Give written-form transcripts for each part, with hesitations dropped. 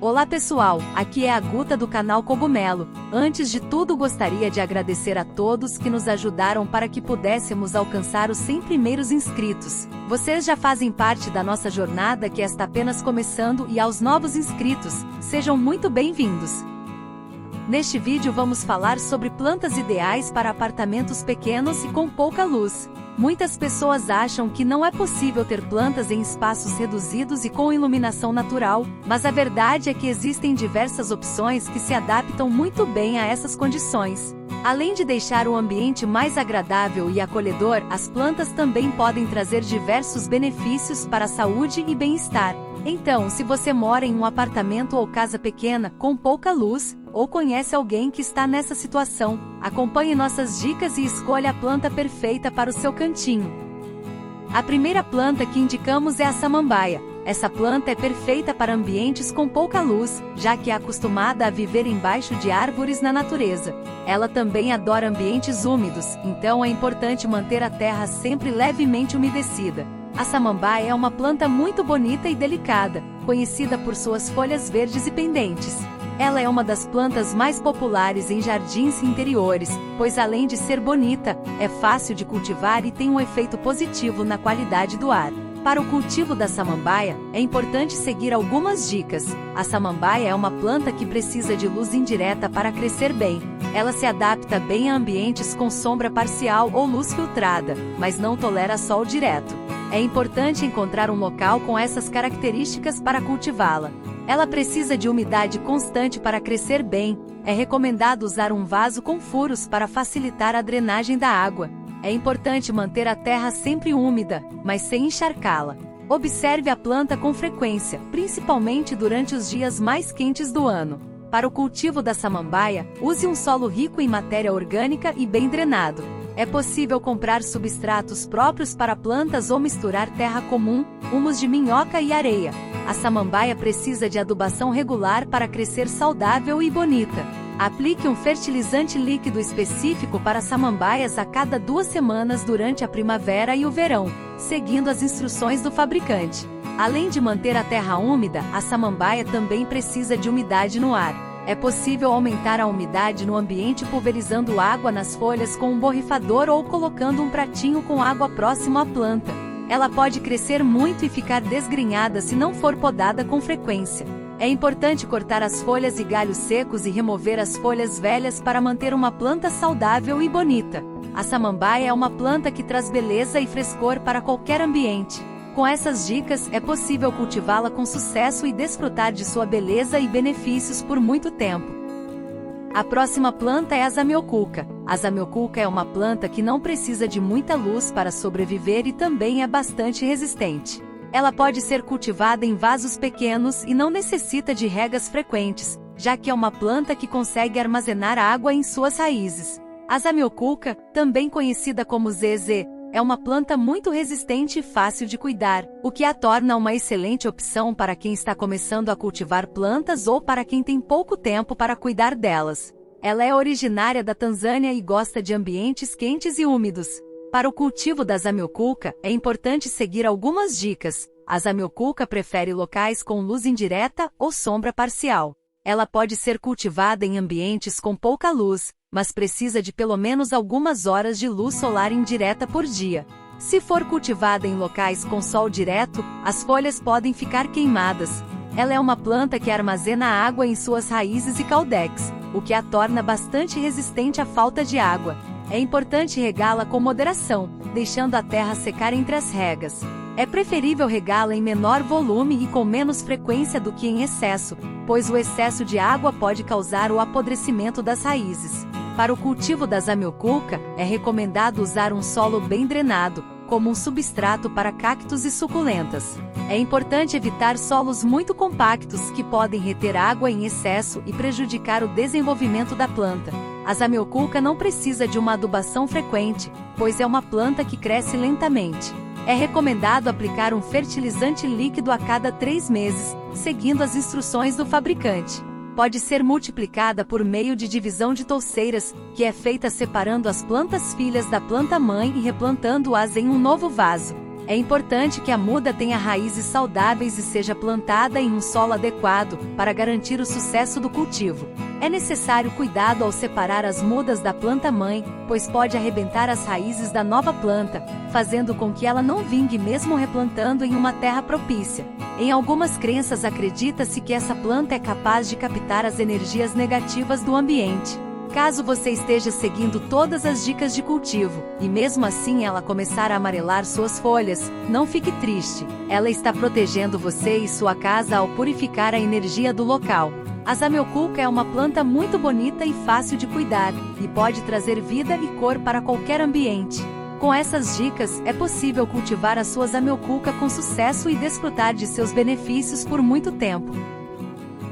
Olá pessoal, aqui é a Guta do canal Cogumelo. Antes de tudo gostaria de agradecer a todos que nos ajudaram para que pudéssemos alcançar os 100 primeiros inscritos. Vocês já fazem parte da nossa jornada que está apenas começando e aos novos inscritos, sejam muito bem-vindos. Neste vídeo vamos falar sobre plantas ideais para apartamentos pequenos e com pouca luz. Muitas pessoas acham que não é possível ter plantas em espaços reduzidos e com iluminação natural, mas a verdade é que existem diversas opções que se adaptam muito bem a essas condições. Além de deixar o ambiente mais agradável e acolhedor, as plantas também podem trazer diversos benefícios para a saúde e bem-estar. Então, se você mora em um apartamento ou casa pequena, com pouca luz, ou conhece alguém que está nessa situação, acompanhe nossas dicas e escolha a planta perfeita para o seu cantinho. A primeira planta que indicamos é a samambaia. Essa planta é perfeita para ambientes com pouca luz, já que é acostumada a viver embaixo de árvores na natureza. Ela também adora ambientes úmidos, então é importante manter a terra sempre levemente umedecida. A samambaia é uma planta muito bonita e delicada, conhecida por suas folhas verdes e pendentes. Ela é uma das plantas mais populares em jardins interiores, pois além de ser bonita, é fácil de cultivar e tem um efeito positivo na qualidade do ar. Para o cultivo da samambaia, é importante seguir algumas dicas. A samambaia é uma planta que precisa de luz indireta para crescer bem. Ela se adapta bem a ambientes com sombra parcial ou luz filtrada, mas não tolera sol direto. É importante encontrar um local com essas características para cultivá-la. Ela precisa de umidade constante para crescer bem. É recomendado usar um vaso com furos para facilitar a drenagem da água. É importante manter a terra sempre úmida, mas sem encharcá-la. Observe a planta com frequência, principalmente durante os dias mais quentes do ano. Para o cultivo da samambaia, use um solo rico em matéria orgânica e bem drenado. É possível comprar substratos próprios para plantas ou misturar terra comum, humus de minhoca e areia. A samambaia precisa de adubação regular para crescer saudável e bonita. Aplique um fertilizante líquido específico para samambaias a cada 2 semanas durante a primavera e o verão, seguindo as instruções do fabricante. Além de manter a terra úmida, a samambaia também precisa de umidade no ar. É possível aumentar a umidade no ambiente pulverizando água nas folhas com um borrifador ou colocando um pratinho com água próximo à planta. Ela pode crescer muito e ficar desgrenhada se não for podada com frequência. É importante cortar as folhas e galhos secos e remover as folhas velhas para manter uma planta saudável e bonita. A samambaia é uma planta que traz beleza e frescor para qualquer ambiente. Com essas dicas, é possível cultivá-la com sucesso e desfrutar de sua beleza e benefícios por muito tempo. A próxima planta é a zamioculca. A zamioculca é uma planta que não precisa de muita luz para sobreviver e também é bastante resistente. Ela pode ser cultivada em vasos pequenos e não necessita de regas frequentes, já que é uma planta que consegue armazenar água em suas raízes. A zamioculca, também conhecida como ZZ, é uma planta muito resistente e fácil de cuidar, o que a torna uma excelente opção para quem está começando a cultivar plantas ou para quem tem pouco tempo para cuidar delas. Ela é originária da Tanzânia e gosta de ambientes quentes e úmidos. Para o cultivo da zamioculca, é importante seguir algumas dicas. A zamioculca prefere locais com luz indireta ou sombra parcial. Ela pode ser cultivada em ambientes com pouca luz, mas precisa de pelo menos algumas horas de luz solar indireta por dia. Se for cultivada em locais com sol direto, as folhas podem ficar queimadas. Ela é uma planta que armazena água em suas raízes e caudex, o que a torna bastante resistente à falta de água. É importante regá-la com moderação, deixando a terra secar entre as regas. É preferível regá-la em menor volume e com menos frequência do que em excesso, pois o excesso de água pode causar o apodrecimento das raízes. Para o cultivo da zamioculca, é recomendado usar um solo bem drenado, como um substrato para cactos e suculentas. É importante evitar solos muito compactos que podem reter água em excesso e prejudicar o desenvolvimento da planta. A zamioculca não precisa de uma adubação frequente, pois é uma planta que cresce lentamente. É recomendado aplicar um fertilizante líquido a cada 3 meses, seguindo as instruções do fabricante. Pode ser multiplicada por meio de divisão de touceiras, que é feita separando as plantas filhas da planta mãe e replantando-as em um novo vaso. É importante que a muda tenha raízes saudáveis e seja plantada em um solo adequado, para garantir o sucesso do cultivo. É necessário cuidado ao separar as mudas da planta-mãe, pois pode arrebentar as raízes da nova planta, fazendo com que ela não vingue mesmo replantando em uma terra propícia. Em algumas crenças acredita-se que essa planta é capaz de captar as energias negativas do ambiente. Caso você esteja seguindo todas as dicas de cultivo, e mesmo assim ela começar a amarelar suas folhas, não fique triste. Ela está protegendo você e sua casa ao purificar a energia do local. A Zamioculca é uma planta muito bonita e fácil de cuidar, e pode trazer vida e cor para qualquer ambiente. Com essas dicas, é possível cultivar a sua Zamioculca com sucesso e desfrutar de seus benefícios por muito tempo.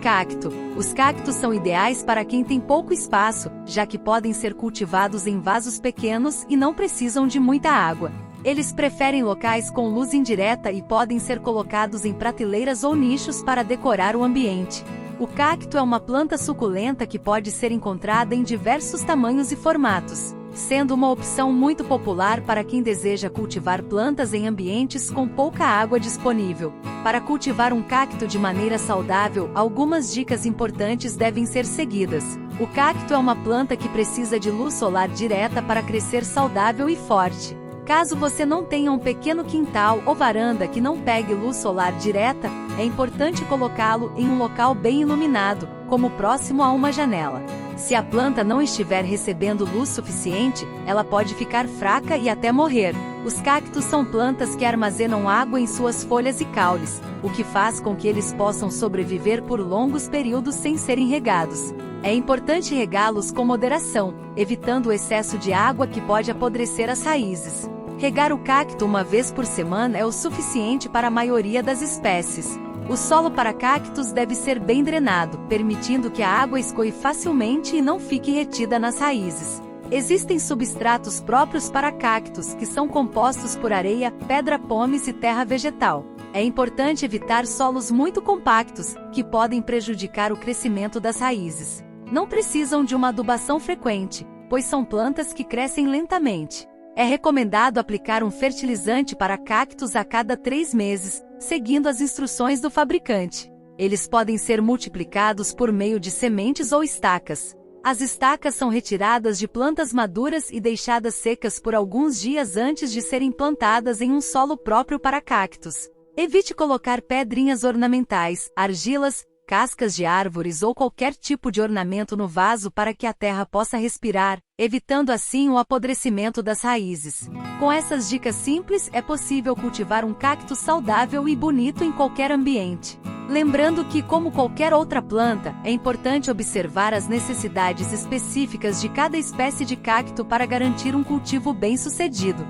Cacto. Os cactos são ideais para quem tem pouco espaço, já que podem ser cultivados em vasos pequenos e não precisam de muita água. Eles preferem locais com luz indireta e podem ser colocados em prateleiras ou nichos para decorar o ambiente. O cacto é uma planta suculenta que pode ser encontrada em diversos tamanhos e formatos, sendo uma opção muito popular para quem deseja cultivar plantas em ambientes com pouca água disponível. Para cultivar um cacto de maneira saudável, algumas dicas importantes devem ser seguidas. O cacto é uma planta que precisa de luz solar direta para crescer saudável e forte. Caso você não tenha um pequeno quintal ou varanda que não pegue luz solar direta, é importante colocá-lo em um local bem iluminado, como próximo a uma janela. Se a planta não estiver recebendo luz suficiente, ela pode ficar fraca e até morrer. Os cactos são plantas que armazenam água em suas folhas e caules, o que faz com que eles possam sobreviver por longos períodos sem serem regados. É importante regá-los com moderação, evitando o excesso de água que pode apodrecer as raízes. Regar o cacto uma vez por semana é o suficiente para a maioria das espécies. O solo para cactos deve ser bem drenado, permitindo que a água escoe facilmente e não fique retida nas raízes. Existem substratos próprios para cactos, que são compostos por areia, pedra-pomes e terra vegetal. É importante evitar solos muito compactos, que podem prejudicar o crescimento das raízes. Não precisam de uma adubação frequente, pois são plantas que crescem lentamente. É recomendado aplicar um fertilizante para cactos a cada 3 meses, seguindo as instruções do fabricante. Eles podem ser multiplicados por meio de sementes ou estacas. As estacas são retiradas de plantas maduras e deixadas secas por alguns dias antes de serem plantadas em um solo próprio para cactos. Evite colocar pedrinhas ornamentais, argilas, cascas de árvores ou qualquer tipo de ornamento no vaso para que a terra possa respirar, evitando assim o apodrecimento das raízes. Com essas dicas simples, é possível cultivar um cacto saudável e bonito em qualquer ambiente. Lembrando que, como qualquer outra planta, é importante observar as necessidades específicas de cada espécie de cacto para garantir um cultivo bem-sucedido.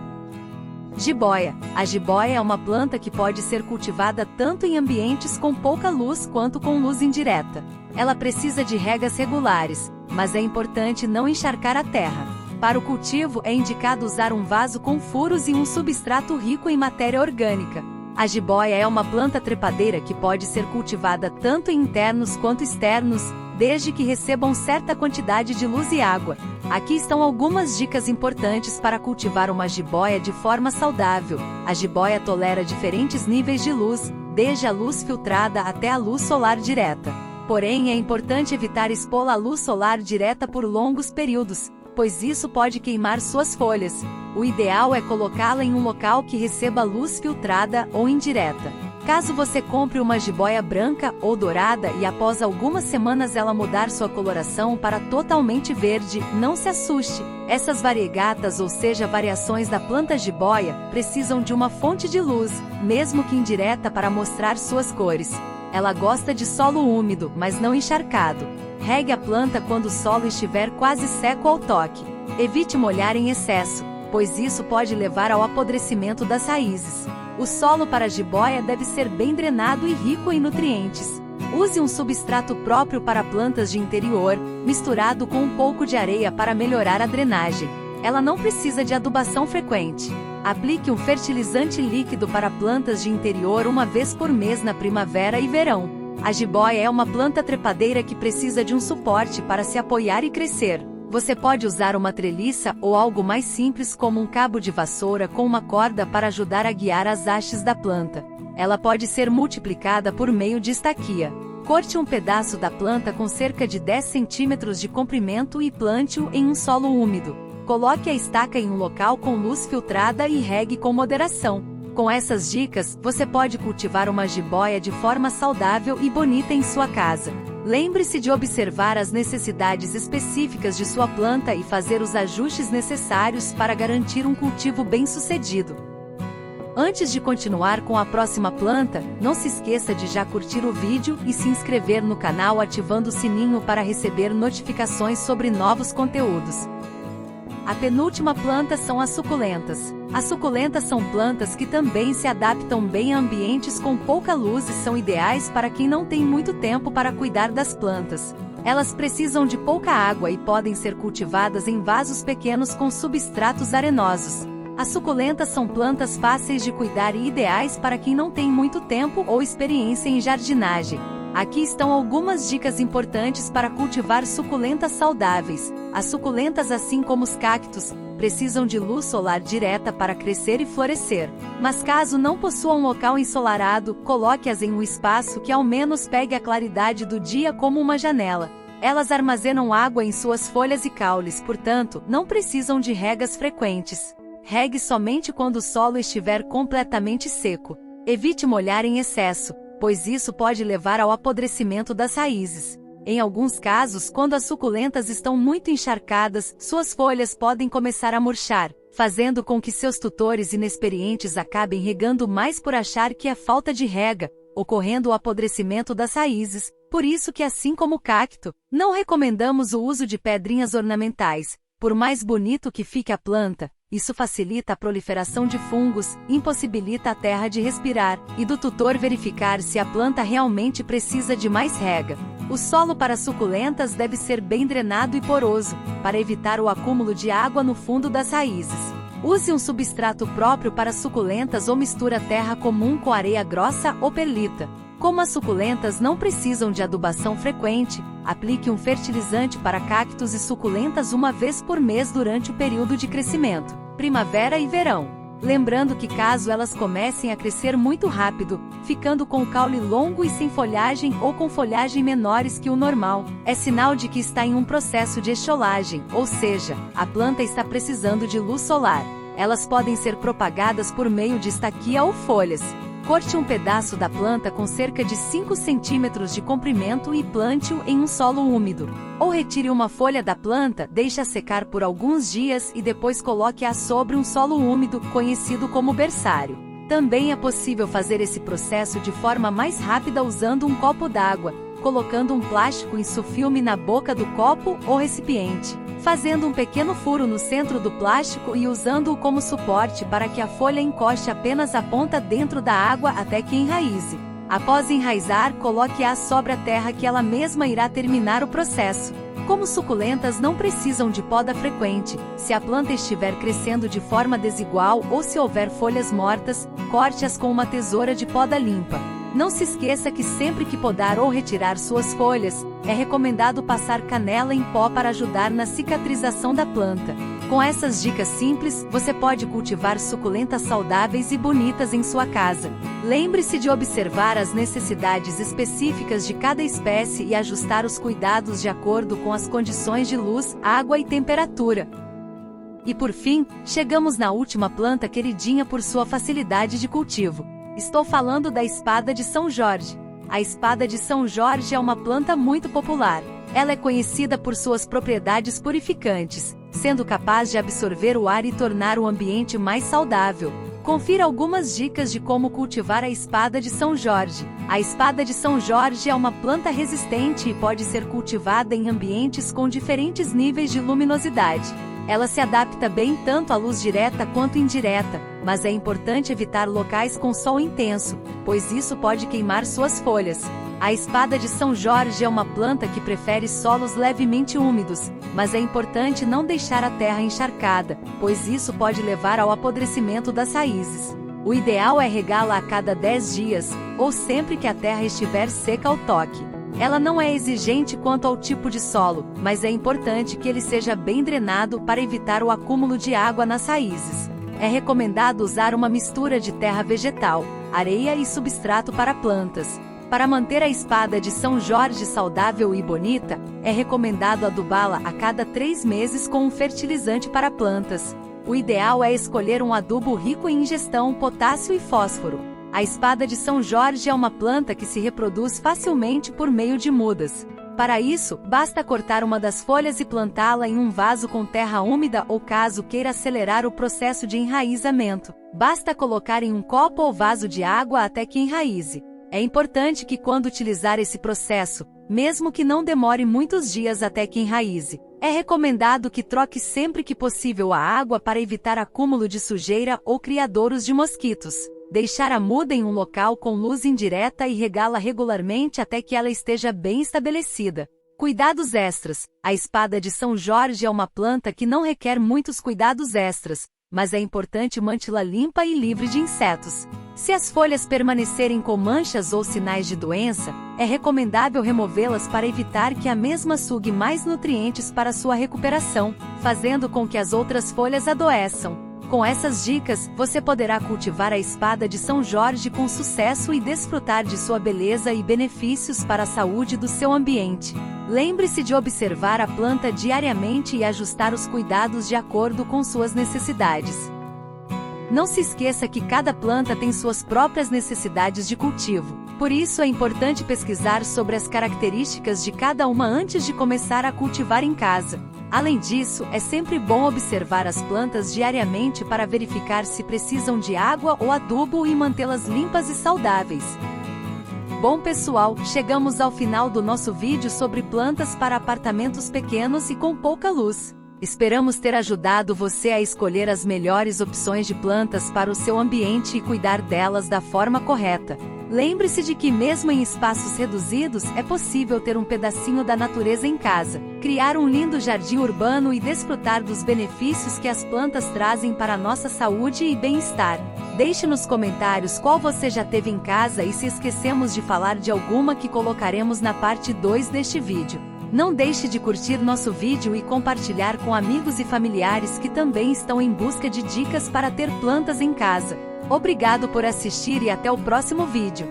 Jiboia. A jiboia é uma planta que pode ser cultivada tanto em ambientes com pouca luz quanto com luz indireta. Ela precisa de regas regulares, mas é importante não encharcar a terra. Para o cultivo, é indicado usar um vaso com furos e um substrato rico em matéria orgânica. A jiboia é uma planta trepadeira que pode ser cultivada tanto em internos quanto externos, desde que recebam certa quantidade de luz e água. Aqui estão algumas dicas importantes para cultivar uma jiboia de forma saudável. A jiboia tolera diferentes níveis de luz, desde a luz filtrada até a luz solar direta. Porém, é importante evitar expô-la à luz solar direta por longos períodos, pois isso pode queimar suas folhas. O ideal é colocá-la em um local que receba luz filtrada ou indireta. Caso você compre uma jiboia branca ou dourada e após algumas semanas ela mudar sua coloração para totalmente verde, não se assuste. Essas variegatas, ou seja, variações da planta jiboia, precisam de uma fonte de luz, mesmo que indireta, para mostrar suas cores. Ela gosta de solo úmido, mas não encharcado. Regue a planta quando o solo estiver quase seco ao toque. Evite molhar em excesso, pois isso pode levar ao apodrecimento das raízes. O solo para a jiboia deve ser bem drenado e rico em nutrientes. Use um substrato próprio para plantas de interior, misturado com um pouco de areia para melhorar a drenagem. Ela não precisa de adubação frequente. Aplique um fertilizante líquido para plantas de interior uma vez por mês na primavera e verão. A jiboia é uma planta trepadeira que precisa de um suporte para se apoiar e crescer. Você pode usar uma treliça ou algo mais simples como um cabo de vassoura com uma corda para ajudar a guiar as hastes da planta. Ela pode ser multiplicada por meio de estaquia. Corte um pedaço da planta com cerca de 10 centímetros de comprimento e plante-o em um solo úmido. Coloque a estaca em um local com luz filtrada e regue com moderação. Com essas dicas, você pode cultivar uma jiboia de forma saudável e bonita em sua casa. Lembre-se de observar as necessidades específicas de sua planta e fazer os ajustes necessários para garantir um cultivo bem-sucedido. Antes de continuar com a próxima planta, não se esqueça de já curtir o vídeo e se inscrever no canal ativando o sininho para receber notificações sobre novos conteúdos. A penúltima planta são as suculentas. As suculentas são plantas que também se adaptam bem a ambientes com pouca luz e são ideais para quem não tem muito tempo para cuidar das plantas. Elas precisam de pouca água e podem ser cultivadas em vasos pequenos com substratos arenosos. As suculentas são plantas fáceis de cuidar e ideais para quem não tem muito tempo ou experiência em jardinagem. Aqui estão algumas dicas importantes para cultivar suculentas saudáveis. As suculentas, assim como os cactos, precisam de luz solar direta para crescer e florescer. Mas caso não possua um local ensolarado, coloque-as em um espaço que ao menos pegue a claridade do dia como uma janela. Elas armazenam água em suas folhas e caules, portanto, não precisam de regas frequentes. Regue somente quando o solo estiver completamente seco. Evite molhar em excesso, pois isso pode levar ao apodrecimento das raízes. Em alguns casos, quando as suculentas estão muito encharcadas, suas folhas podem começar a murchar, fazendo com que seus tutores inexperientes acabem regando mais por achar que é falta de rega, ocorrendo o apodrecimento das raízes. Por isso que, assim como o cacto, não recomendamos o uso de pedrinhas ornamentais. Por mais bonito que fique a planta, isso facilita a proliferação de fungos, impossibilita a terra de respirar, e do tutor verificar se a planta realmente precisa de mais rega. O solo para suculentas deve ser bem drenado e poroso, para evitar o acúmulo de água no fundo das raízes. Use um substrato próprio para suculentas ou mistura terra comum com areia grossa ou perlita. Como as suculentas não precisam de adubação frequente, aplique um fertilizante para cactos e suculentas uma vez por mês durante o período de crescimento, primavera e verão. Lembrando que caso elas comecem a crescer muito rápido, ficando com o caule longo e sem folhagem ou com folhagem menores que o normal, é sinal de que está em um processo de estiolagem, ou seja, a planta está precisando de luz solar. Elas podem ser propagadas por meio de estaquia ou folhas. Corte um pedaço da planta com cerca de 5 centímetros de comprimento e plante-o em um solo úmido. Ou retire uma folha da planta, deixe-a secar por alguns dias e depois coloque-a sobre um solo úmido, conhecido como berçário. Também é possível fazer esse processo de forma mais rápida usando um copo d'água, colocando um plástico insufilme na boca do copo ou recipiente, fazendo um pequeno furo no centro do plástico e usando-o como suporte para que a folha encoste apenas a ponta dentro da água até que enraize. Após enraizar, coloque-a sobre a terra que ela mesma irá terminar o processo. Como suculentas não precisam de poda frequente, se a planta estiver crescendo de forma desigual ou se houver folhas mortas, corte-as com uma tesoura de poda limpa. Não se esqueça que sempre que podar ou retirar suas folhas, é recomendado passar canela em pó para ajudar na cicatrização da planta. Com essas dicas simples, você pode cultivar suculentas saudáveis e bonitas em sua casa. Lembre-se de observar as necessidades específicas de cada espécie e ajustar os cuidados de acordo com as condições de luz, água e temperatura. E por fim, chegamos na última planta queridinha por sua facilidade de cultivo. Estou falando da espada de São Jorge. A espada de São Jorge é uma planta muito popular. Ela é conhecida por suas propriedades purificantes, sendo capaz de absorver o ar e tornar o ambiente mais saudável. Confira algumas dicas de como cultivar a espada de São Jorge. A espada de São Jorge é uma planta resistente e pode ser cultivada em ambientes com diferentes níveis de luminosidade. Ela se adapta bem tanto à luz direta quanto indireta, mas é importante evitar locais com sol intenso, pois isso pode queimar suas folhas. A espada de São Jorge é uma planta que prefere solos levemente úmidos, mas é importante não deixar a terra encharcada, pois isso pode levar ao apodrecimento das raízes. O ideal é regá-la a cada 10 dias, ou sempre que a terra estiver seca ao toque. Ela não é exigente quanto ao tipo de solo, mas é importante que ele seja bem drenado para evitar o acúmulo de água nas raízes. É recomendado usar uma mistura de terra vegetal, areia e substrato para plantas. Para manter a espada de São Jorge saudável e bonita, é recomendado adubá-la a cada 3 meses com um fertilizante para plantas. O ideal é escolher um adubo rico em ingestão, potássio e fósforo. A espada de São Jorge é uma planta que se reproduz facilmente por meio de mudas. Para isso, basta cortar uma das folhas e plantá-la em um vaso com terra úmida ou, caso queira acelerar o processo de enraizamento, basta colocar em um copo ou vaso de água até que enraize. É importante que, quando utilizar esse processo, mesmo que não demore muitos dias até que enraize, é recomendado que troque sempre que possível a água para evitar acúmulo de sujeira ou criadouros de mosquitos. Deixar a muda em um local com luz indireta e regá-la regularmente até que ela esteja bem estabelecida. Cuidados extras. A espada de São Jorge é uma planta que não requer muitos cuidados extras, mas é importante mantê-la limpa e livre de insetos. Se as folhas permanecerem com manchas ou sinais de doença, é recomendável removê-las para evitar que a mesma sugue mais nutrientes para sua recuperação, fazendo com que as outras folhas adoeçam. Com essas dicas, você poderá cultivar a espada de São Jorge com sucesso e desfrutar de sua beleza e benefícios para a saúde do seu ambiente. Lembre-se de observar a planta diariamente e ajustar os cuidados de acordo com suas necessidades. Não se esqueça que cada planta tem suas próprias necessidades de cultivo. Por isso é importante pesquisar sobre as características de cada uma antes de começar a cultivar em casa. Além disso, é sempre bom observar as plantas diariamente para verificar se precisam de água ou adubo e mantê-las limpas e saudáveis. Bom pessoal, chegamos ao final do nosso vídeo sobre plantas para apartamentos pequenos e com pouca luz. Esperamos ter ajudado você a escolher as melhores opções de plantas para o seu ambiente e cuidar delas da forma correta. Lembre-se de que mesmo em espaços reduzidos é possível ter um pedacinho da natureza em casa, criar um lindo jardim urbano e desfrutar dos benefícios que as plantas trazem para a nossa saúde e bem-estar. Deixe nos comentários qual você já teve em casa e se esquecemos de falar de alguma que colocaremos na parte 2 deste vídeo. Não deixe de curtir nosso vídeo e compartilhar com amigos e familiares que também estão em busca de dicas para ter plantas em casa. Obrigado por assistir e até o próximo vídeo.